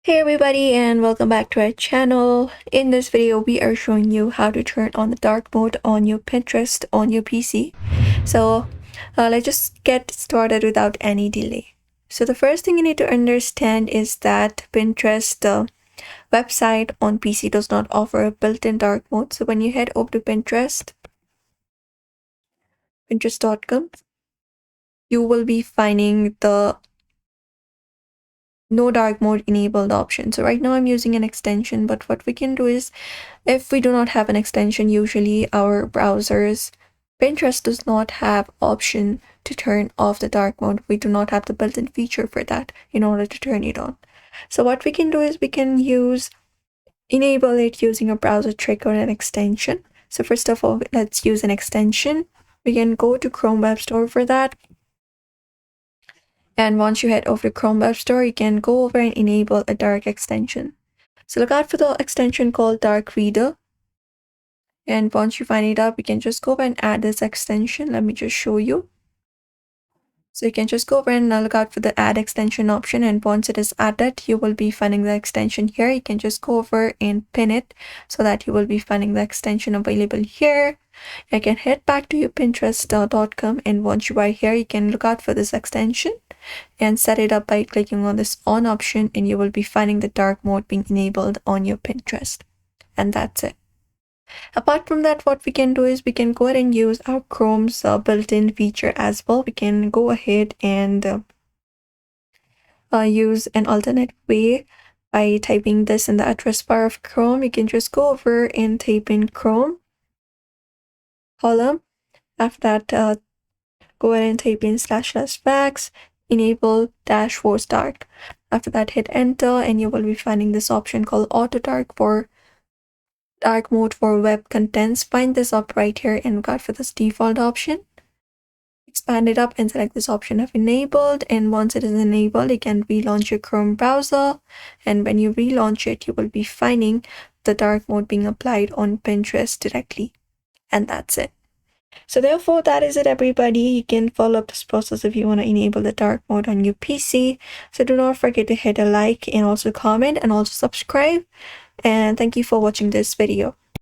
Hey everybody, and welcome back to our channel. In this video we are showing you how to turn on the dark mode on your Pinterest on your PC. So let's just get started without any delay. So the first thing you need to understand is that Pinterest website on PC does not offer a built-in dark mode. So when you head over to pinterest.com, you will be finding the no dark mode enabled option. So right now I'm using an extension, but what we can do is, if we do not have an extension, usually our browsers, Pinterest does not have option to turn off the dark mode. We do not have the built-in feature for that in order to turn it on. So what we can do is we can enable it using a browser trick or an extension. So first of all, let's use an extension. We can go to Chrome Web Store for that. And once you head over to Chrome Web Store, you can go over and enable a dark extension. So look out for the extension called Dark Reader. And once you find it up, you can just go over and add this extension. Let me just show you. So you can just go over and look out for the add extension option. And once it is added, you will be finding the extension here. You can just go over and pin it so that you will be finding the extension available here. You can head back to your pinterest.com, and once you are here, you can look out for this extension and set it up by clicking on this on option, and you will be finding the dark mode being enabled on your Pinterest. And that's it. Apart from that, what we can do is we can go ahead and use our Chrome's built-in feature as well. We can go ahead and use an alternate way by typing this in the address bar of Chrome. You can just go over and type in Chrome column. After that, go ahead and type in //facts enable -force dark. After that, hit enter, and you will be finding this option called auto dark for dark mode for web contents. Find this up right here and look out for this default option. Expand it up and select this option of enabled, and once it is enabled, you can relaunch your Chrome browser, and when you relaunch it, you will be finding the dark mode being applied on Pinterest directly. And that's it. So therefore, that is it, everybody. You can follow up this process if you want to enable the dark mode on your PC. So do not forget to hit a like and also comment and also subscribe. And thank you for watching this video.